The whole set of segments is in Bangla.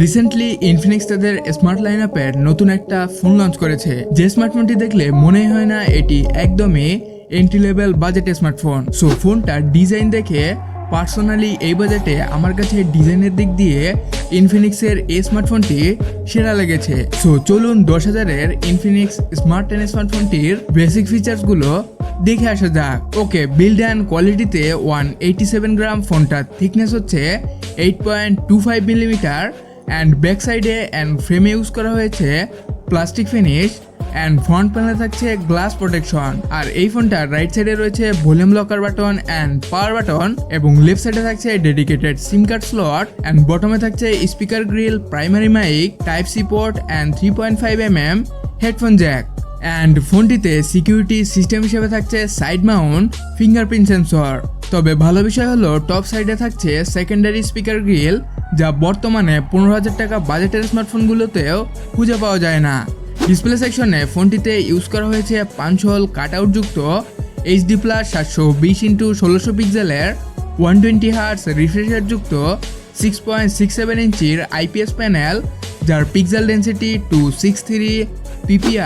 রিসেন্টলি ইনফিনিক্স তাদের স্মার্ট লাইনআপের নতুন একটা ফোন লঞ্চ করেছে, যে স্মার্টফোনটি দেখলে মনেই হয় না এটি একদমই entry level budget smartphone. So ফোনটার ডিজাইন দেখে পার্সোনালি এই বাজেটে আমার কাছে ডিজাইনের দিক দিয়ে ইনফিনিক্সের এই স্মার্টফোনটি সেরা লেগেছে। সো চলুন 10,000-এর ইনফিনিক্স স্মার্ট 10 স্মার্টফোনটির বেসিক ফিচার্সগুলো দেখে আসা যাক। ওকে, বিল্ড অ্যান্ড কোয়ালিটিতে 187 গ্রাম, ফোনটার থিকনেস হচ্ছে 8.25 মিলিমিটার অ্যান্ড ব্যাক সাইডে অ্যান্ড ফ্রেমে ইউজ করা হয়েছে প্লাস্টিক ফিনিশ অ্যান্ড ফ্রন্ট প্যানেলে থাকছে গ্লাস প্রোটেকশন। আর এই ফোনটার রাইট সাইডে রয়েছে volume locker button and power button, এবং লেফট সাইডে থাকছে dedicated sim card slot and বটমে থাকছে speaker grill, primary mic, type C port and 3.5mm headphone jack. And ফোনটিতে সিকিউরিটি সিস্টেম হিসেবে থাকছে সাইড মাউন্ট ফিঙ্গারপ্রিন্ট সেন্সর। তবে ভালো বিষয় হলো টপ সাইডে থাকছে সেকেন্ডারি স্পিকার গ্রিল, যা বর্তমানে 15,000 টাকা বাজেটের স্মার্টফোনগুলোতেও খুঁজে পাওয়া যায় না। ডিসপ্লে সেকশনে ফোনটিতে ইউজ করা হয়েছে 5 হল কাটআউট যুক্ত HD+ 720x1600 পিক্সেলের 120Hz রিফ্রেশ যুক্ত 6.67 ইঞ্চির IPS প্যানেল, যার পিক্সেল ডেন্সিটি 263 ppi।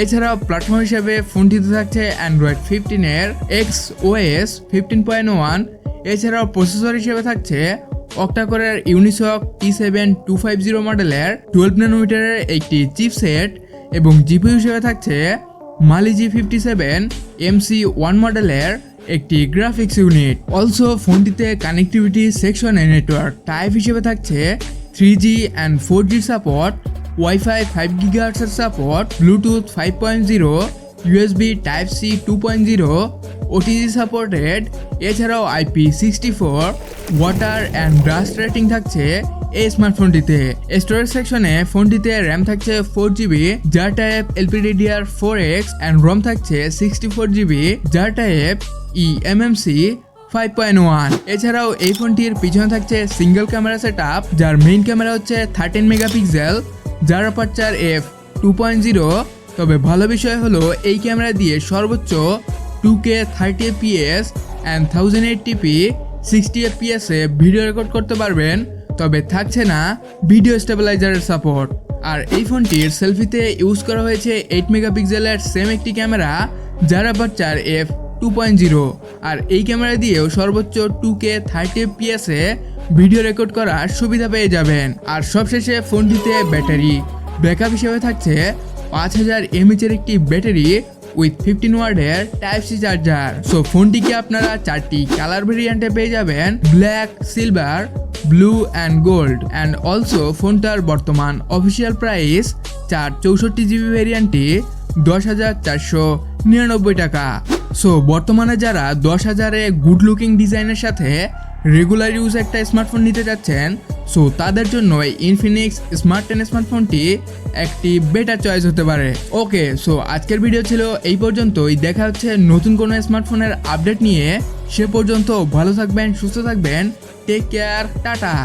এছাড়াও প্ল্যাটফর্ম হিসেবে ফোনটিতে থাকছে অ্যান্ড্রয়েড 15-এর XOS 15.1। এছাড়াও প্রসেসর হিসেবে থাকছে অক্টাকোরের ইউনিসক T7250 মডেলের 12 ন্যানোমিটারের একটি চিপসেট, এবং জিপিইউ হিসেবে থাকছে মালি G57 MC1 মডেলের একটি গ্রাফিক্স ইউনিট। অলসো ফোনটিতে কানেক্টিভিটি সেকশনে নেটওয়ার্ক টাইপ হিসেবে থাকছে 3G and 4G support, wifi 5 GHz support, Bluetooth 5.0, USB Type-C 2.0, OTG supported. এছাড়াও IP64 water and dust rating থাকছে এই স্মার্টফোনটিতে। স্টোরেজ সেকশনে ফোনটিতে র্যাম থাকছে 4GB, যার টাইপ LPDDR4X অ্যান্ড রম থাকছে 64GB, যার টাইপ eMMC 5.1। এছাড়াও এই ফোনটির পিছনে থাকছে সিঙ্গেল ক্যামেরা সেটআপ, যার মেইন ক্যামেরা হচ্ছে 13 মেগাপিক্সেল, যার অ্যাপারচার f2.0। তবে ভালো বিষয় হলো এই ক্যামেরা দিয়ে সর্বোচ্চ 2K 30fps and 1080p 60fps A video record করতে পারবেন। তবে থাকছে না ভিডিও স্টেবিলাইজারের সাপোর্ট। আর এই ফোনটির সেলফিতে ইউজ করা হয়েছে 8 মেগাপিক্সেলের সেম একটি ক্যামেরা, যার অ্যাপারচার f2.0। আর এই ক্যামেরা দিয়েও সর্বোচ্চ 2K 30fps এ ভিডিও রেকর্ড করার সুবিধা পেয়ে যাবেন। আর সবশেষে ফোনটিতে ব্যাটারি ব্যাকআপ হিসেবে থাকছে 5000 mAh এর একটি ব্যাটারি উইথ 15 ওয়াটের Type-C চার্জার। সো ফোনটিকে আপনারা 4টি কালার ভেরিয়েন্টে পেয়ে যাবেন, black, silver, blue and gold. And also ফোনটার বর্তমান অফিসিয়াল প্রাইস 464GB ভেরিয়েন্টটি 10,499 টাকা। সো বর্তমানে যারা 10,000-এ গুড লুকিং ডিজাইনের সাথে রেগুলার ইউজ একটা স্মার্টফোন নিতে যাচ্ছেন, সো তাদের জন্য এই ইনফিনিক্স স্মার্ট 10 স্মার্টফোনটি একটি বেটার চয়েস হতে পারে। ওকে, সো আজকের ভিডিও ছিল এই পর্যন্তই। দেখা হচ্ছে নতুন কোনো স্মার্টফোনের আপডেট নিয়ে। সে পর্যন্ত ভালো থাকবেন, সুস্থ থাকবেন, টেক কেয়ার, টাটা।